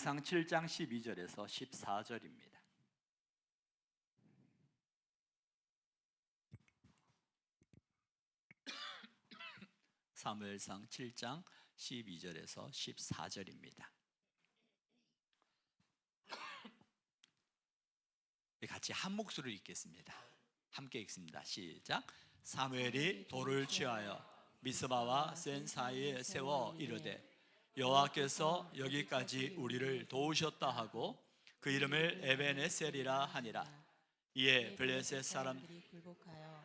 사무엘상 7장 12절에서 14절입니다. 사무엘상 7장 12절에서 14절입니다. 같이 한 목소리로 읽겠습니다. 함께 읽습니다. 시작. 사무엘이 돌을 취하여 미스바와 센 사이에 세워 이르되 여호와께서 여기까지 우리를 도우셨다 하고 그 이름을 에벤에셀이라 하니라. 이에 블레셋 사람들이 굴복하여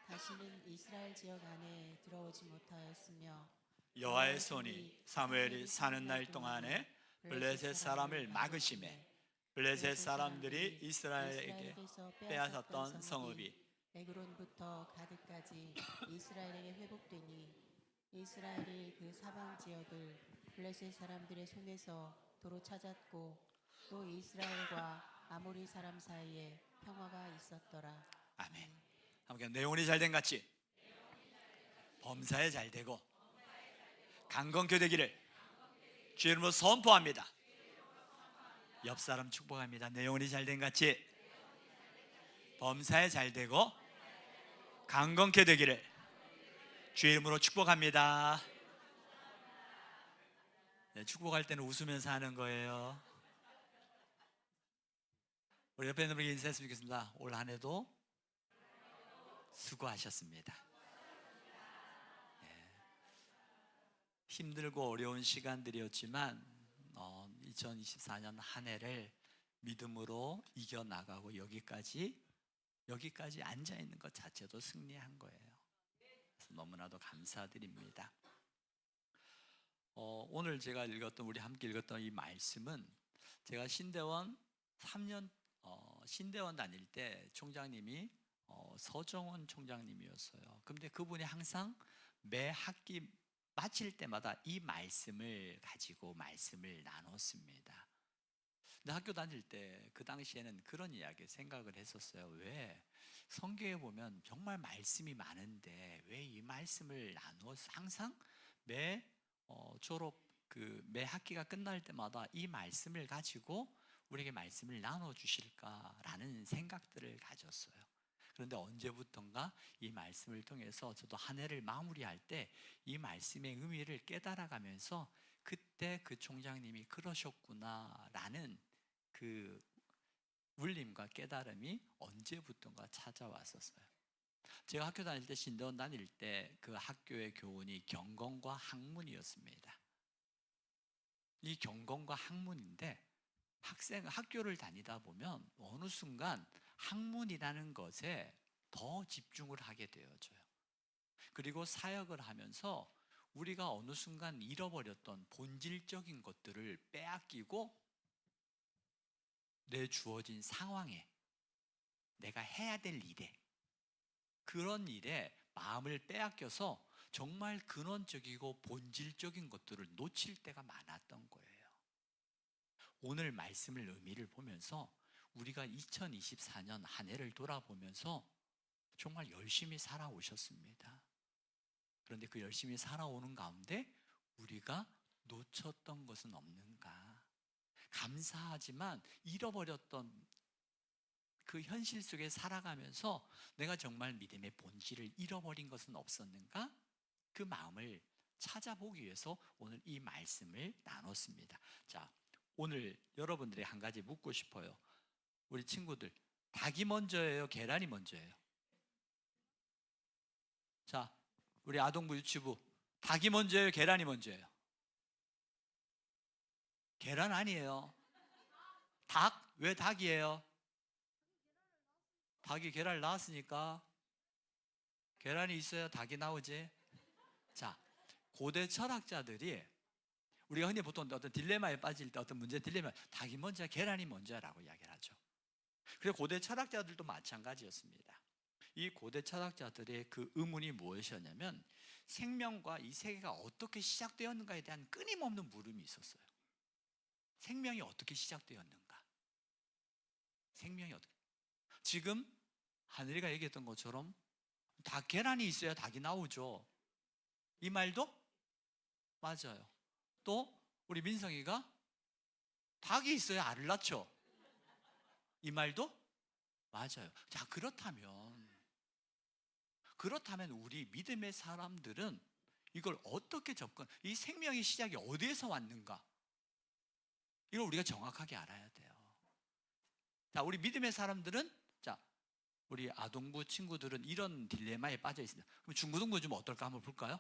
다시는 이스라엘 지역 안에 들어오지 못하였으며 여호와의 손이 사무엘이 사는 날 동안에 블레셋 사람을 막으심에 블레셋 사람들이 이스라엘에게 빼앗았던 성읍이 에그론부터 가드까지 이스라엘에게 회복되니 이스라엘이 그 사방 지역을 블레셋 사람들의 손에서 도로 찾았고 또 이스라엘과 아모리 사람 사이에 평화가 있었더라. 아멘. 함께 내용이 잘된 같이 범사에 잘되고 강건케 되기를 주의 이름으로 선포합니다. 옆 사람 축복합니다. 내 영혼이 잘된 같이 범사에 잘되고 강건케 되기를 주의 이름으로 축복합니다. 네, 축복할 때는 웃으면서 하는 거예요. 우리 옆에 있는 분에게 인사했으면 좋겠습니다. 올 한 해도 수고하셨습니다. 네. 힘들고 어려운 시간들이었지만 2024년 한 해를 믿음으로 이겨나가고 여기까지 앉아있는 것 자체도 승리한 거예요. 그래서 너무나도 감사드립니다. 오늘 제가 우리 함께 읽었던 이 말씀은 제가 신대원 3년 신대원 다닐 때 총장님이 서정원 총장님이었어요. 근데 그분이 항상 매 학기 마칠 때마다 이 말씀을 가지고 말씀을 나눴습니다. 근데 학교 다닐 때 그 당시에는 그런 이야기 생각을 했었어요. 왜 성경에 보면 정말 말씀이 많은데 왜 이 말씀을 나누어서 항상 매 매 학기가 끝날 때마다 이 말씀을 가지고 우리에게 말씀을 나눠 주실까라는 생각들을 가졌어요. 그런데 언제부턴가 이 말씀을 통해서 저도 한 해를 마무리할 때 이 말씀의 의미를 깨달아가면서 그때 그 총장님이 그러셨구나라는 그 울림과 깨달음이 언제부턴가 찾아왔었어요. 제가 학교 다닐 때 신대원 다닐 때 그 학교의 교훈이 경건과 학문이었습니다. 이 경건과 학문인데 학교를 다니다 보면 어느 순간 학문이라는 것에 더 집중을 하게 되어져요. 그리고 사역을 하면서 우리가 어느 순간 잃어버렸던 본질적인 것들을 빼앗기고 내 주어진 상황에 내가 해야 될 일에 그런 일에 마음을 빼앗겨서 정말 근원적이고 본질적인 것들을 놓칠 때가 많았던 거예요. 오늘 말씀을 의미를 보면서 우리가 2024년 한 해를 돌아보면서 정말 열심히 살아오셨습니다. 그런데 그 열심히 살아오는 가운데 우리가 놓쳤던 것은 없는가? 감사하지만 잃어버렸던 그 현실 속에 살아가면서 내가 정말 믿음의 본질을 잃어버린 것은 없었는가? 그 마음을 찾아보기 위해서 오늘 이 말씀을 나눴습니다. 자, 오늘 여러분들이 한 가지 묻고 싶어요. 우리 친구들, 닭이 먼저예요? 계란이 먼저예요? 자, 우리 아동부 유치부, 닭이 먼저예요? 계란이 먼저예요? 계란 아니에요. 닭? 왜 닭이에요? 닭이 계란을 낳았으니까 계란이 있어야 닭이 나오지. 자, 고대 철학자들이 우리가 흔히 보통 어떤 딜레마에 빠질 때 어떤 문제 딜레마 닭이 먼저야 계란이 먼저야라고 이야기를 하죠. 그리고 고대 철학자들도 마찬가지였습니다. 이 고대 철학자들의 그 의문이 무엇이었냐면 생명과 이 세계가 어떻게 시작되었는가에 대한 끊임없는 물음이 있었어요. 생명이 어떻게 시작되었는가? 생명이 어떻게? 지금 하늘이가 얘기했던 것처럼 계란이 있어야 닭이 나오죠. 이 말도 맞아요. 또 우리 민성이가 닭이 있어야 알을 낳죠. 이 말도 맞아요. 자, 그렇다면 우리 믿음의 사람들은 이걸 어떻게 이 생명의 시작이 어디에서 왔는가? 이걸 우리가 정확하게 알아야 돼요. 자, 우리 믿음의 사람들은, 자, 우리 아동부 친구들은 이런 딜레마에 빠져 있습니다. 그럼 중고등부 좀 어떨까 한번 볼까요?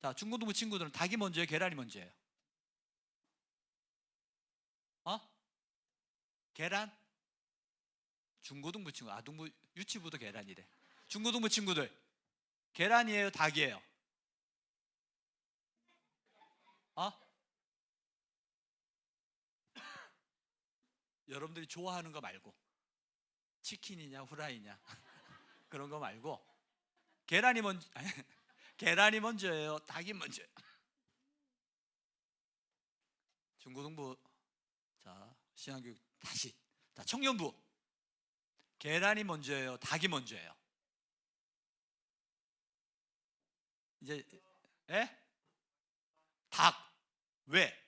자, 중고등부 친구들은 닭이 먼저예요, 계란이 먼저예요? 계란? 중고등부 친구, 아동부, 유치부도 계란이래. 중고등부 친구들, 계란이에요, 닭이에요? 여러분들이 좋아하는 거 말고, 치킨이냐 후라이냐 그런 거 말고, 계란이 먼저 계란이 먼저예요, 닭이 먼저예요? 중고등부, 자, 신앙교육 다시. 자, 청년부, 계란이 먼저예요, 닭이 먼저예요? 이제 닭. 왜?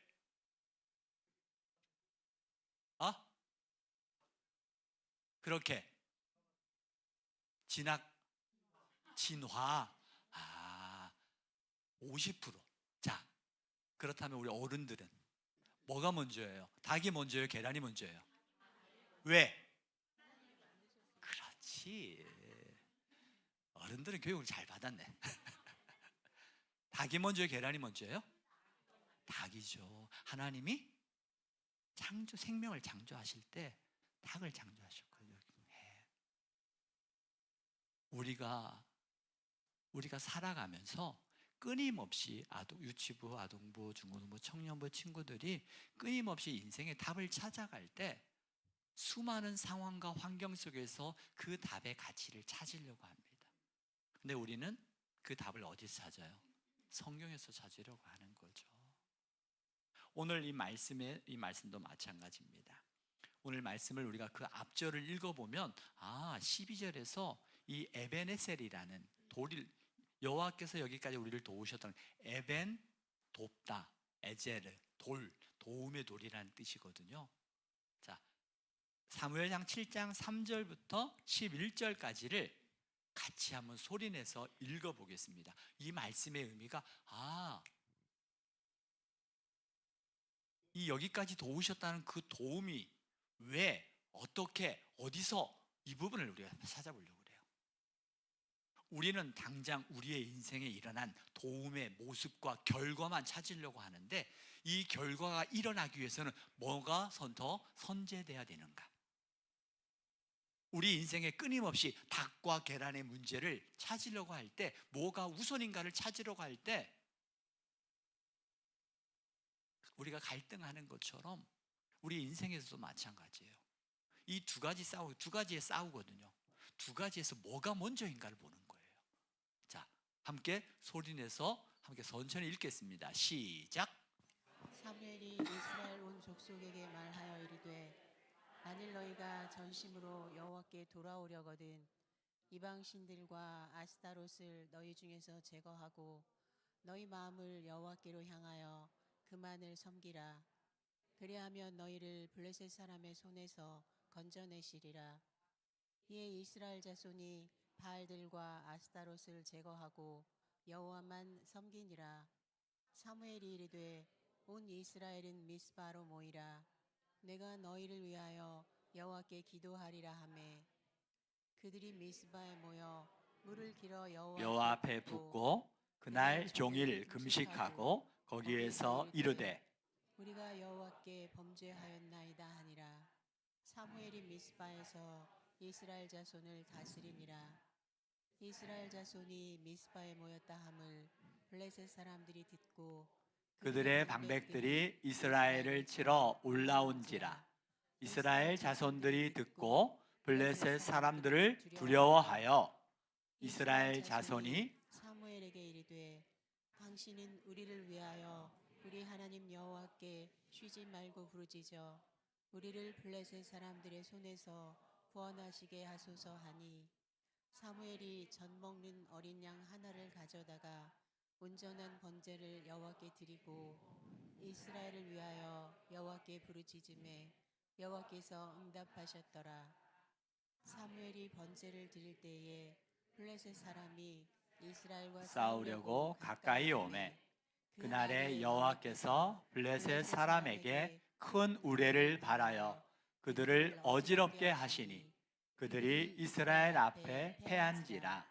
그렇게 진화. 50%. 자, 그렇다면 우리 어른들은 뭐가 먼저예요? 닭이 먼저예요, 계란이 먼저예요? 왜? 그렇지. 어른들은 교육을 잘 받았네. 닭이 먼저예요, 계란이 먼저예요? 닭이죠. 하나님이 생명을 창조하실 때 닭을 창조하셨거든요. 우리가 살아가면서 끊임없이 유치부, 아동부, 중고등부, 청년부 친구들이 끊임없이 인생의 답을 찾아갈 때 수많은 상황과 환경 속에서 그 답의 가치를 찾으려고 합니다. 근데 우리는 그 답을 어디서 찾아요? 성경에서 찾으려고 하는 거죠. 오늘 이 말씀도 마찬가지입니다. 오늘 말씀을 우리가 그 앞절을 읽어보면 12절에서 이 에베네셀이라는 여호와께서 여기까지 우리를 도우셨다는, 에벤, 돕다, 에제르, 도움의 돌이라는 뜻이거든요. 자, 사무엘상 7장 3절부터 11절까지를 같이 한번 소리내서 읽어보겠습니다. 이 말씀의 의미가 이 여기까지 도우셨다는 그 도움이 왜, 어떻게, 어디서, 이 부분을 우리가 찾아보려고 그래요. 우리는 당장 우리의 인생에 일어난 도움의 모습과 결과만 찾으려고 하는데, 이 결과가 일어나기 위해서는 뭐가 더 선제돼야 되는가? 우리 인생에 끊임없이 닭과 계란의 문제를 찾으려고 할 때, 뭐가 우선인가를 찾으려고 할 때 우리가 갈등하는 것처럼 우리 인생에서도 마찬가지예요. 이 두 가지에 싸우거든요. 두 가지에서 뭐가 먼저인가를 보는 거예요. 자, 함께 소리내서 함께 천천히 읽겠습니다. 시작. 사무엘이 이스라엘 온 족속에게 말하여 이르되, 만일 너희가 전심으로 여호와께 돌아오려거든 이방 신들과 아스타롯을 너희 중에서 제거하고 너희 마음을 여호와께로 향하여 그만을 섬기라. 그리하면 너희를 블레셋 사람의 손에서 건져내시리라. 이에 이스라엘 자손이 바알들과 아스타롯을 제거하고 여호와만 섬기니라. 사무엘이 이르되, 온 이스라엘은 미스바로 모이라. 내가 너희를 위하여 여호와께 기도하리라 하매, 그들이 미스바에 모여 물을 길어 여호와 앞에 붓고 그날 종일 금식하고 거기에서 이르되, 우리가 여호와께 범죄하였나이다 하니라. 사무엘이 미스바에서 이스라엘 자손을 다스리니라. 이스라엘 자손이 미스바에 모였다 함을 블레셋 사람들이 듣고 그들의 방백들이 이스라엘을 치러 올라온지라. 이스라엘 자손들이 듣고 블레셋 사람들을 두려워하여 이스라엘 자손이 사무엘에게 이르되, 당신은 우리를 위하여 우리 하나님 여호와께 쉬지 말고 부르짖어 우리를 블레셋 사람들의 손에서 구원하시게 하소서 하니, 사무엘이 전 먹는 어린 양 하나를 가져다가 온전한 번제를 여호와께 드리고 이스라엘을 위하여 여호와께 부르짖음에 여호와께서 응답하셨더라. 사무엘이 번제를 드릴 때에 블레셋 사람이 이스라엘과 싸우려고 가까이 오매 그날에 여호와께서 블레셋 사람에게 큰 우레를 발하여 그들을 어지럽게 하시니 그들이 이스라엘 앞에 패한지라.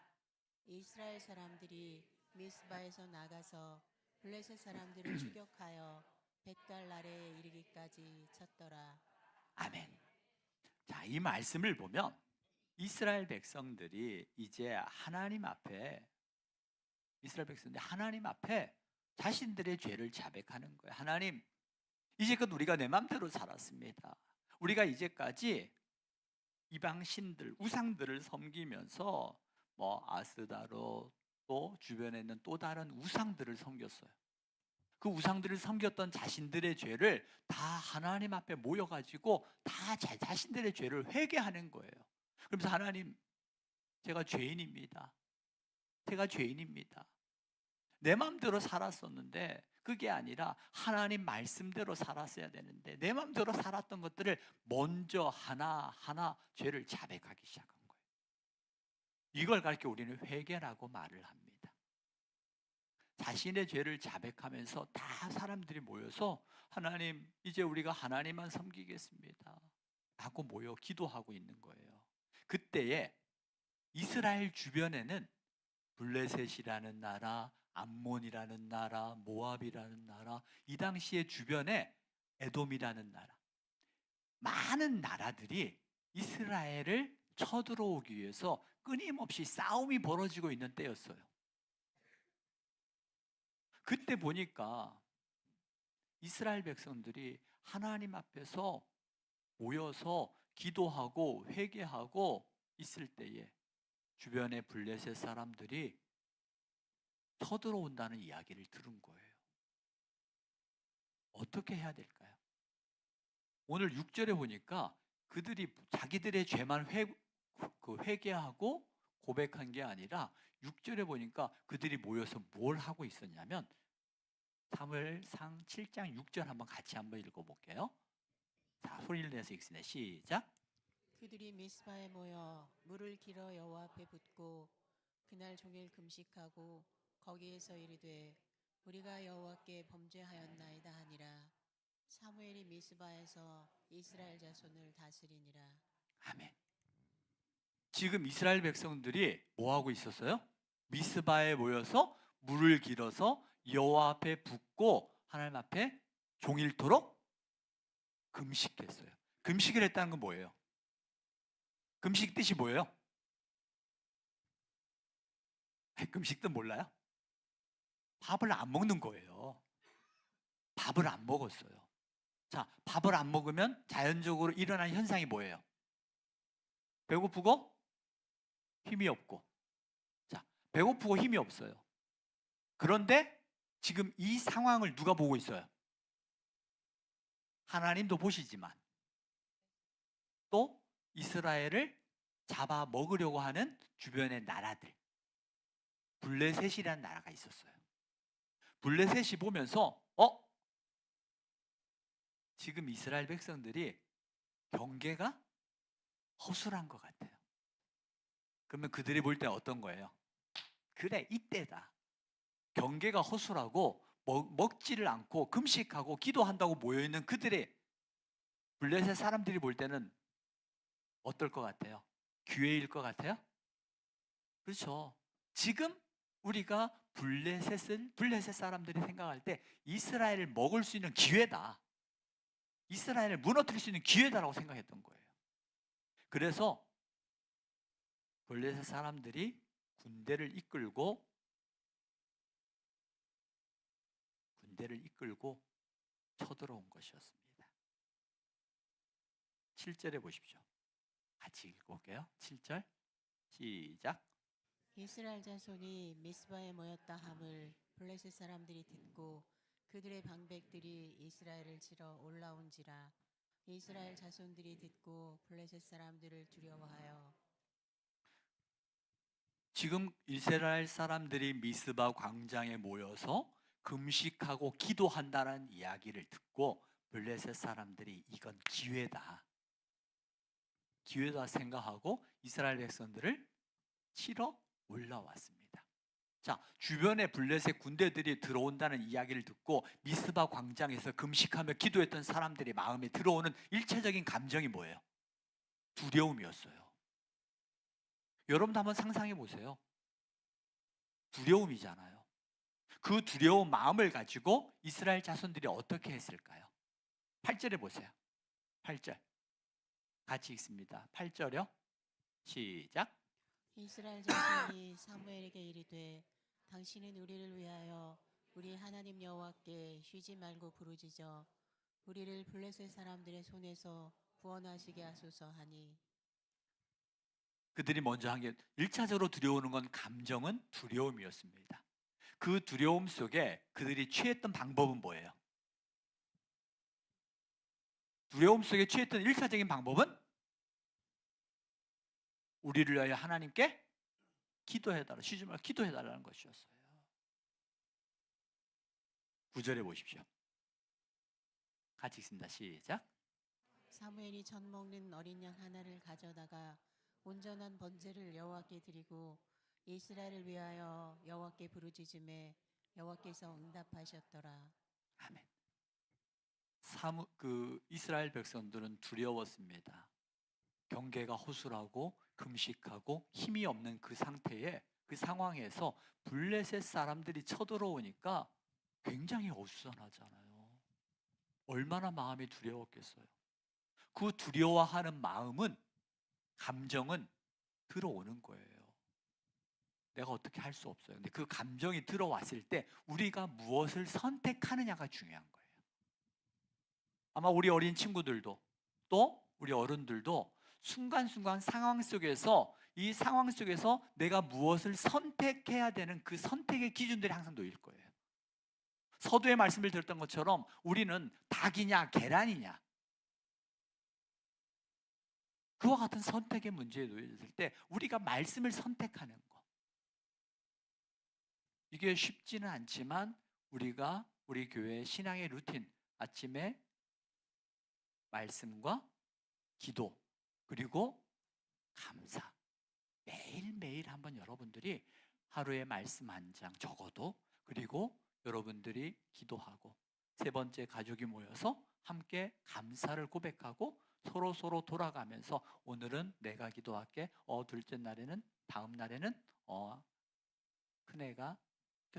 이스라엘 사람들이 미스바에서 나가서 블레셋 사람들을 추격하여 벳갈 아래에 이르기까지 쳤더라. 아멘. 자, 이 말씀을 보면 이스라엘 백성들이 이제 하나님 앞에 자신들의 죄를 자백하는 거예요. 하나님, 이제껏 우리가 내 맘대로 살았습니다. 우리가 이제까지 이방 신들, 우상들을 섬기면서 아스다로 또 주변에 있는 또 다른 우상들을 섬겼어요. 그 우상들을 섬겼던 자신들의 죄를 다 하나님 앞에 모여가지고 다 자신들의 죄를 회개하는 거예요. 그러면서 하나님, 제가 죄인입니다. 내 마음대로 살았었는데 그게 아니라 하나님 말씀대로 살았어야 되는데 내 마음대로 살았던 것들을 먼저 하나하나 죄를 자백하기 시작한 거예요. 이걸 가르쳐 우리는 회개라고 말을 합니다. 자신의 죄를 자백하면서 다 사람들이 모여서 하나님, 이제 우리가 하나님만 섬기겠습니다 라고 모여 기도하고 있는 거예요. 그때에 이스라엘 주변에는 블레셋이라는 나라, 암몬이라는 나라, 모압이라는 나라, 이 당시에 주변에 에돔이라는 나라, 많은 나라들이 이스라엘을 쳐들어오기 위해서 끊임없이 싸움이 벌어지고 있는 때였어요. 그때 보니까 이스라엘 백성들이 하나님 앞에서 모여서 기도하고 회개하고 있을 때에 주변의 블레셋 사람들이 쳐들어온다는 이야기를 들은 거예요. 어떻게 해야 될까요? 오늘 6절에 보니까 그들이 자기들의 죄만 회개하고 고백한 게 아니라 6절에 보니까 그들이 모여서 뭘 하고 있었냐면 사무엘상 7장 6절 한번 같이 한번 읽어볼게요. 자, 소리를 내서 읽습니다. 시작. 그들이 미스바에 모여 물을 길어 여호와 앞에 붓고 그날 종일 금식하고 거기에서 이르되 우리가 여호와께 범죄하였나이다 하니라. 사무엘이 미스바에서 이스라엘 자손을 다스리니라. 아멘. 지금 이스라엘 백성들이 뭐 하고 있었어요? 미스바에 모여서 물을 길어서 여호와 앞에 붓고 하나님 앞에 종일토록 금식했어요. 금식을 했다는 건 뭐예요? 금식 뜻이 뭐예요? 금식 뜻 몰라요? 밥을 안 먹는 거예요. 밥을 안 먹었어요. 자, 밥을 안 먹으면 자연적으로 일어나는 현상이 뭐예요? 배고프고 힘이 없고. 자, 배고프고 힘이 없어요. 그런데 지금 이 상황을 누가 보고 있어요? 하나님도 보시지만 또 이스라엘을 잡아 먹으려고 하는 주변의 나라들, 블레셋이라는 나라가 있었어요. 블레셋이 보면서 지금 이스라엘 백성들이 경계가 허술한 것 같아요. 그러면 그들이 볼 때 어떤 거예요? 그래, 이때다. 경계가 허술하고 먹지를 않고 금식하고 기도한다고 모여있는 그들의 블레셋 사람들이 볼 때는 어떨 것 같아요? 기회일 것 같아요? 그렇죠. 지금 우리가 블레셋 사람들이 생각할 때 이스라엘을 먹을 수 있는 기회다. 이스라엘을 무너뜨릴 수 있는 기회다라고 생각했던 거예요. 그래서 블레셋 사람들이 군대를 이끌고 쳐들어온 것이었습니다. 7절에 보십시오. 같이 읽어볼게요. 7절 시작. 이스라엘 자손이 미스바에 모였다 함을 블레셋 사람들이 듣고 그들의 방백들이 이스라엘을 치러 올라온지라. 이스라엘 자손들이 듣고 블레셋 사람들을 두려워하여 지금 이스라엘 사람들이 미스바 광장에 모여서 금식하고 기도한다는 이야기를 듣고 블레셋 사람들이 이건 기회다. 기회다 생각하고 이스라엘 백성들을 치러 올라왔습니다. 자, 주변에 블레셋 군대들이 들어온다는 이야기를 듣고 미스바 광장에서 금식하며 기도했던 사람들의 마음에 들어오는 일체적인 감정이 뭐예요? 두려움이었어요. 여러분도 한번 상상해 보세요. 두려움이잖아요. 그 두려운 마음을 가지고 이스라엘 자손들이 어떻게 했을까요? 8절에 보세요. 8절. 같이 읽습니다. 8절이요. 시작. 이스라엘 자손이 사무엘에게 이르되 당신은 우리를 위하여 우리 하나님 여호와께 쉬지 말고 부르짖어 우리를 블레셋 사람들의 손에서 구원하시게 하소서 하니 그들이 먼저 한 게 1차적으로 두려워하는 건 감정은 두려움이었습니다. 그 두려움 속에 그들이 취했던 방법은 뭐예요? 두려움 속에 취했던 1차적인 방법은 우리를 위하여 하나님께 기도해달라, 쉬지 말고 기도해달라는 것이었어요. 9절에 보십시오. 같이 읽습니다. 시작. 사무엘이 젖 먹는 어린 양 하나를 가져다가 온전한 번제를 여호와께 드리고 이스라엘을 위하여 여호와께 부르짖음에 여호와께서 응답하셨더라. 아멘. 이스라엘 백성들은 두려웠습니다. 경계가 허술하고 금식하고 힘이 없는 그 상태에 그 상황에서 블레셋 사람들이 쳐들어오니까 굉장히 어수선하잖아요. 얼마나 마음이 두려웠겠어요. 그 두려워하는 마음은 감정은 들어오는 거예요. 내가 어떻게 할 수 없어요. 근데 그 감정이 들어왔을 때 우리가 무엇을 선택하느냐가 중요한 거예요. 아마 우리 어린 친구들도 또 우리 어른들도 순간순간 상황 속에서 이 상황 속에서 내가 무엇을 선택해야 되는 그 선택의 기준들이 항상 놓일 거예요. 서두에 말씀을 드렸던 것처럼 우리는 닭이냐 계란이냐 그와 같은 선택의 문제에 놓여졌을 때 우리가 말씀을 선택하는 거 이게 쉽지는 않지만 우리가 우리 교회의 신앙의 루틴 아침에 말씀과 기도 그리고 감사 매일매일 한번 여러분들이 하루에 말씀 한 장 적어도 그리고 여러분들이 기도하고 세 번째 가족이 모여서 함께 감사를 고백하고 서로 돌아가면서 오늘은 내가 기도할게 둘째 날에는 다음 날에는 큰애가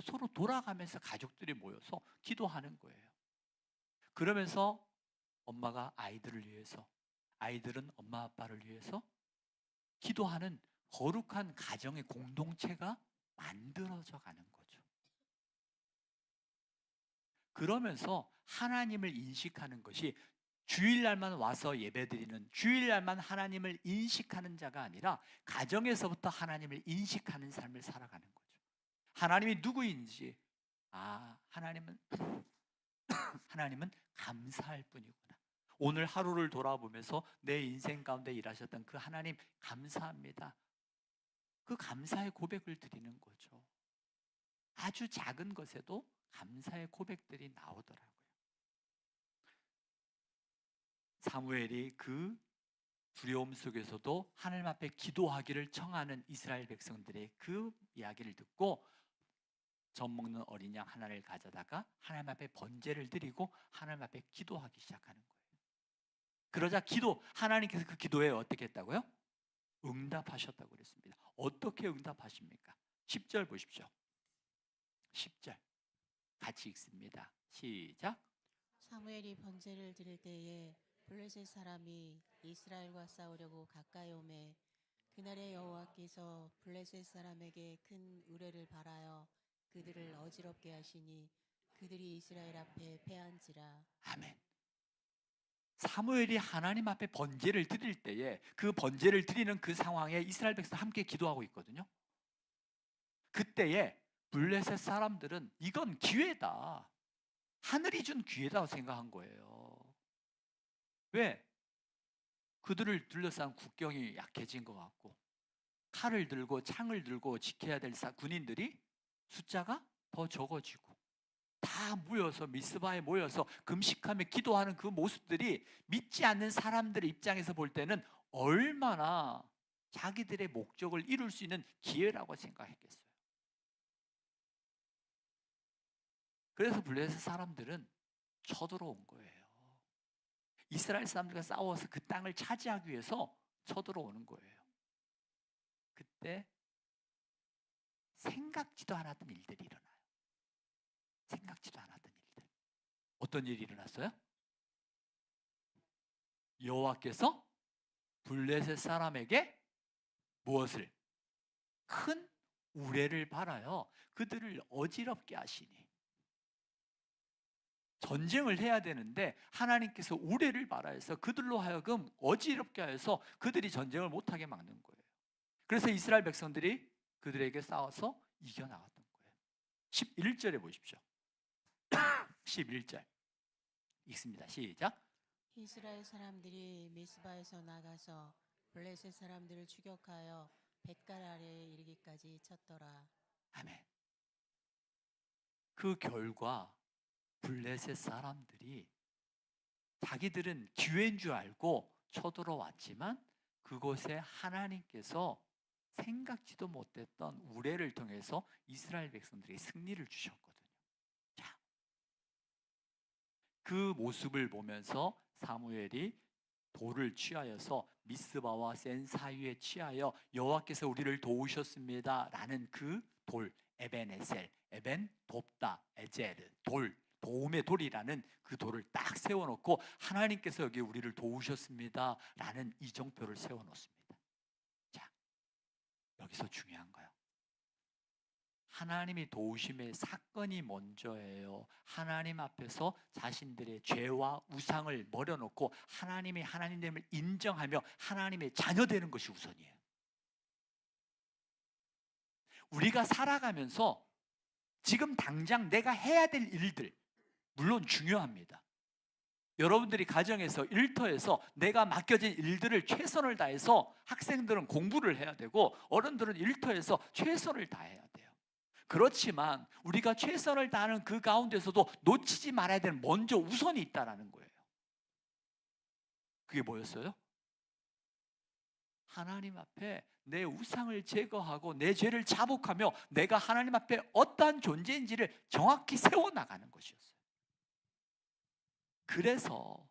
서로 돌아가면서 가족들이 모여서 기도하는 거예요. 그러면서 엄마가 아이들을 위해서 아이들은 엄마 아빠를 위해서 기도하는 거룩한 가정의 공동체가 만들어져 가는 거죠. 그러면서 하나님을 인식하는 것이 주일날만 와서 예배드리는 주일날만 하나님을 인식하는 자가 아니라 가정에서부터 하나님을 인식하는 삶을 살아가는 거죠. 하나님이 누구인지 하나님은 감사할 뿐이구나. 오늘 하루를 돌아보면서 내 인생 가운데 일하셨던 그 하나님 감사합니다. 그 감사의 고백을 드리는 거죠. 아주 작은 것에도 감사의 고백들이 나오더라고요. 사무엘이 그 두려움 속에서도 하나님 앞에 기도하기를 청하는 이스라엘 백성들의 그 이야기를 듣고 젖 먹는 어린 양 하나를 가져다가 하나님 앞에 번제를 드리고 하나님 앞에 기도하기 시작하는 거예요. 그러자 하나님께서 그 기도에 어떻게 했다고요? 응답하셨다고 그랬습니다. 어떻게 응답하십니까? 10절 보십시오. 10절 같이 읽습니다. 시작. 사무엘이 번제를 드릴 때에 블레셋 사람이 이스라엘과 싸우려고 가까이 오매 그날에 여호와께서 블레셋 사람에게 큰 우레를 발하여 그들을 어지럽게 하시니 그들이 이스라엘 앞에 패한지라. 아멘. 사무엘이 하나님 앞에 번제를 드릴 때에 그 번제를 드리는 그 상황에 이스라엘 백성 함께 기도하고 있거든요. 그때에 블레셋 사람들은 이건 기회다. 하늘이 준 기회다고 생각한 거예요. 왜? 그들을 둘러싼 국경이 약해진 것 같고 칼을 들고 창을 들고 지켜야 될 군인들이 숫자가 더 적어지고 다 모여서 미스바에 모여서 금식하며 기도하는 그 모습들이 믿지 않는 사람들의 입장에서 볼 때는 얼마나 자기들의 목적을 이룰 수 있는 기회라고 생각했겠어요. 그래서 블레셋 사람들은 쳐들어온 거예요. 이스라엘 사람들과 싸워서 그 땅을 차지하기 위해서 쳐들어오는 거예요. 그때 생각지도 않았던 일들이 일어나요. 생각지도 않았던 일들. 어떤 일이 일어났어요? 여호와께서 블레셋 사람에게 무엇을? 큰 우레를 발하여 그들을 어지럽게 하시니. 전쟁을 해야 되는데 하나님께서 우레를 발하여서 그들로 하여금 어지럽게 하여서 그들이 전쟁을 못하게 막는 거예요. 그래서 이스라엘 백성들이 그들에게 싸워서 이겨나갔던 거예요. 11절에 보십시오. 11절 읽습니다. 시작. 이스라엘 사람들이 미스바에서 나가서 블레셋 사람들을 추격하여 벳갈 아래에 이르기까지 쳤더라. 아멘. 그 결과 블레셋 사람들이 자기들은 기회인 줄 알고 쳐들어왔지만 그곳에 하나님께서 생각지도 못했던 우레를 통해서 이스라엘 백성들에게 승리를 주셨거든요. 자, 그 모습을 보면서 사무엘이 돌을 취하여서 미스바와 센 사이에 취하여 여호와께서 우리를 도우셨습니다 라는 그 돌, 에벤에셀, 에벤 돕다, 에제르, 돌, 도움의 돌이라는 그 돌을 딱 세워놓고 하나님께서 여기 우리를 도우셨습니다 라는 이정표를 세워놓습니다. 자, 여기서 중요한 거예요. 하나님이 도우심의 사건이 먼저예요. 하나님 앞에서 자신들의 죄와 우상을 버려놓고 하나님이 하나님됨을 인정하며 하나님의 자녀 되는 것이 우선이에요. 우리가 살아가면서 지금 당장 내가 해야 될 일들 물론 중요합니다. 여러분들이 가정에서 일터에서 내가 맡겨진 일들을 최선을 다해서 학생들은 공부를 해야 되고 어른들은 일터에서 최선을 다해야 돼요. 그렇지만 우리가 최선을 다하는 그 가운데서도 놓치지 말아야 되는 먼저 우선이 있다는 거예요. 그게 뭐였어요? 하나님 앞에 내 우상을 제거하고 내 죄를 자복하며 내가 하나님 앞에 어떠한 존재인지를 정확히 세워나가는 것이었어요. 그래서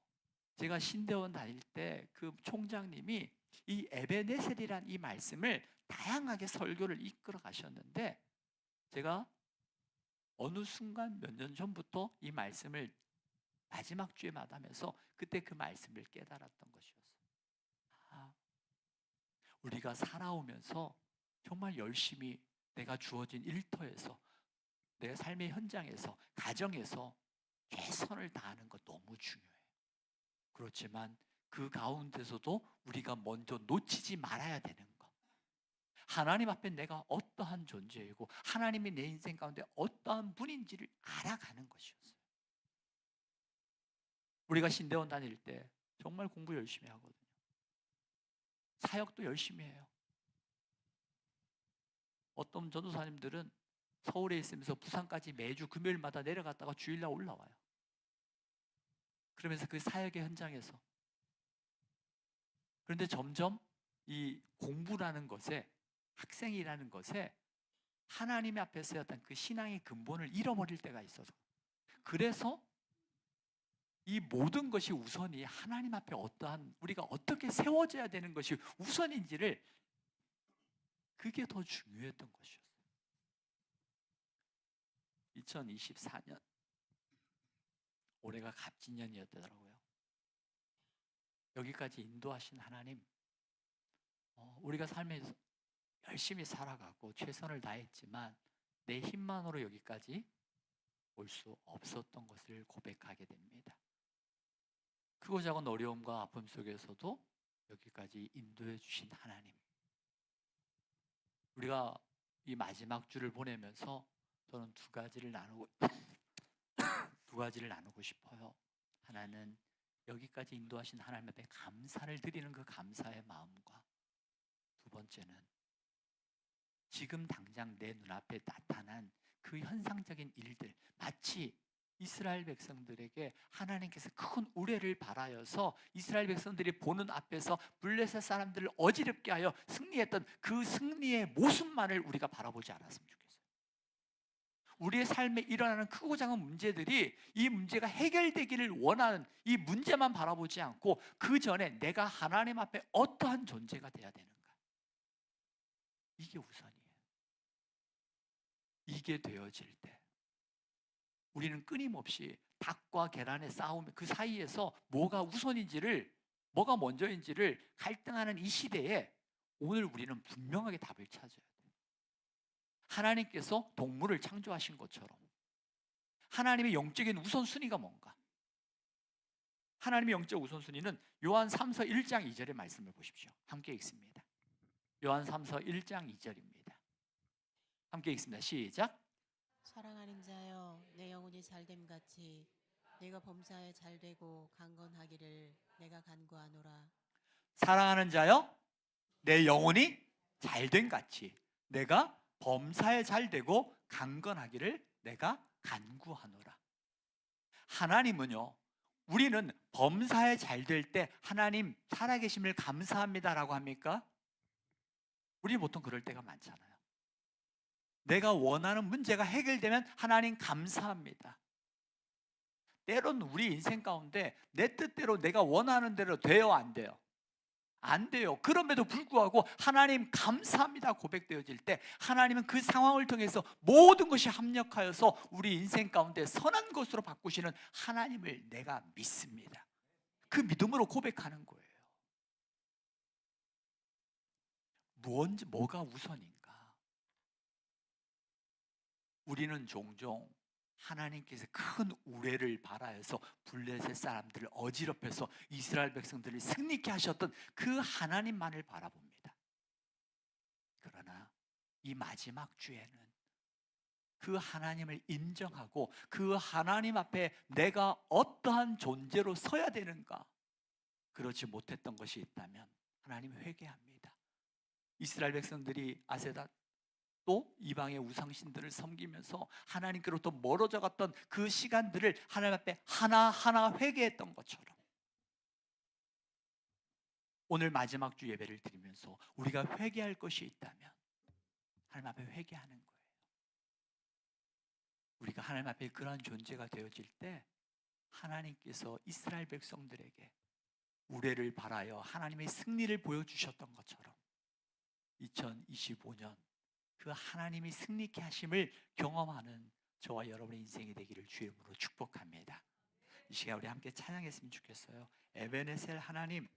제가 신대원 다닐 때 그 총장님이 이 에베네셀이란 이 말씀을 다양하게 설교를 이끌어 가셨는데 제가 어느 순간 몇 년 전부터 이 말씀을 마지막 주에 마다하면서 그때 그 말씀을 깨달았던 것이었어요. 우리가 살아오면서 정말 열심히 내가 주어진 일터에서 내 삶의 현장에서 가정에서 최선을 다하는 것 너무 중요해요. 그렇지만 그 가운데서도 우리가 먼저 놓치지 말아야 되는 것, 하나님 앞에 내가 어떠한 존재이고 하나님이 내 인생 가운데 어떠한 분인지를 알아가는 것이었어요. 우리가 신대원 다닐 때 정말 공부 열심히 하거든요. 사역도 열심히 해요. 어떤 전도사님들은 서울에 있으면서 부산까지 매주 금요일마다 내려갔다가 주일날 올라와요. 그러면서 그 사역의 현장에서. 그런데 점점 이 공부라는 것에, 학생이라는 것에 하나님 앞에서의 어떤 그 신앙의 근본을 잃어버릴 때가 있어서, 그래서 이 모든 것이 우선이 하나님 앞에 어떠한 우리가 어떻게 세워져야 되는 것이 우선인지를, 그게 더 중요했던 것이었어요. 2024년 올해가 갑진년이었더라고요. 여기까지 인도하신 하나님, 우리가 삶에서 열심히 살아가고 최선을 다했지만 내 힘만으로 여기까지 올 수 없었던 것을 고백하게 됩니다. 크고 작은 어려움과 아픔 속에서도 여기까지 인도해 주신 하나님, 우리가 이 마지막 주를 보내면서 저는 두 가지를 나누고 싶어요. 하나는 여기까지 인도하신 하나님 앞에 감사를 드리는 그 감사의 마음과, 두 번째는 지금 당장 내 눈앞에 나타난 그 현상적인 일들, 마치 이스라엘 백성들에게 하나님께서 큰 우레를 발하여서 이스라엘 백성들이 보는 앞에서 블레셋 사람들을 어지럽게 하여 승리했던 그 승리의 모습만을 우리가 바라보지 않았으면 좋겠어요. 우리의 삶에 일어나는 크고 작은 문제들이 이 문제가 해결되기를 원하는 이 문제만 바라보지 않고 그 전에 내가 하나님 앞에 어떠한 존재가 돼야 되는가, 이게 우선이에요. 이게 되어질 때 우리는 끊임없이 닭과 계란의 싸움, 그 사이에서 뭐가 우선인지를, 뭐가 먼저인지를 갈등하는 이 시대에 오늘 우리는 분명하게 답을 찾아야 돼요. 하나님께서 동물을 창조하신 것처럼 하나님의 영적인 우선순위가 뭔가? 하나님의 영적 우선순위는 요한 3서 1장 2절의 말씀을 보십시오. 함께 읽습니다. 요한 3서 1장 2절입니다. 함께 읽습니다. 시작. 사랑하는 자여, 내 영혼이 잘됨 같이 내가 범사에 잘되고 강건하기를 내가 간구하노라. 사랑하는 자여, 내 영혼이 잘된 같이 내가 범사에 잘되고 강건하기를 내가 간구하노라. 하나님은요, 우리는 범사에 잘될 때 하나님 살아계심을 감사합니다라고 합니까? 우리 보통 그럴 때가 많잖아요. 내가 원하는 문제가 해결되면 하나님 감사합니다. 때로는 우리 인생 가운데 내 뜻대로 내가 원하는 대로 돼요, 안 돼요? 안 돼요. 그럼에도 불구하고 하나님 감사합니다 고백되어질 때 하나님은 그 상황을 통해서 모든 것이 합력하여서 우리 인생 가운데 선한 것으로 바꾸시는 하나님을 내가 믿습니다. 그 믿음으로 고백하는 거예요. 뭐가 우선인가? 우리는 종종 하나님께서 큰 우레를 발하여서 블레셋 사람들을 어지럽혀서 이스라엘 백성들을 승리케 하셨던 그 하나님만을 바라봅니다. 그러나 이 마지막 주에는 그 하나님을 인정하고 그 하나님 앞에 내가 어떠한 존재로 서야 되는가, 그렇지 못했던 것이 있다면 하나님 회개합니다. 이스라엘 백성들이 아세다 또 이방의 우상신들을 섬기면서 하나님께로부터 멀어져 갔던 그 시간들을 하나님 앞에 하나하나 회개했던 것처럼 오늘 마지막 주 예배를 드리면서 우리가 회개할 것이 있다면 하나님 앞에 회개하는 거예요. 우리가 하나님 앞에 그러한 존재가 되어질 때 하나님께서 이스라엘 백성들에게 우레를 발하여 하나님의 승리를 보여주셨던 것처럼 2025년 그 하나님이 승리케 하심을 경험하는 저와 여러분의 인생이 되기를 주의 이름으로 축복합니다. 이 시간 우리 함께 찬양했으면 좋겠어요. 에베네셀 하나님,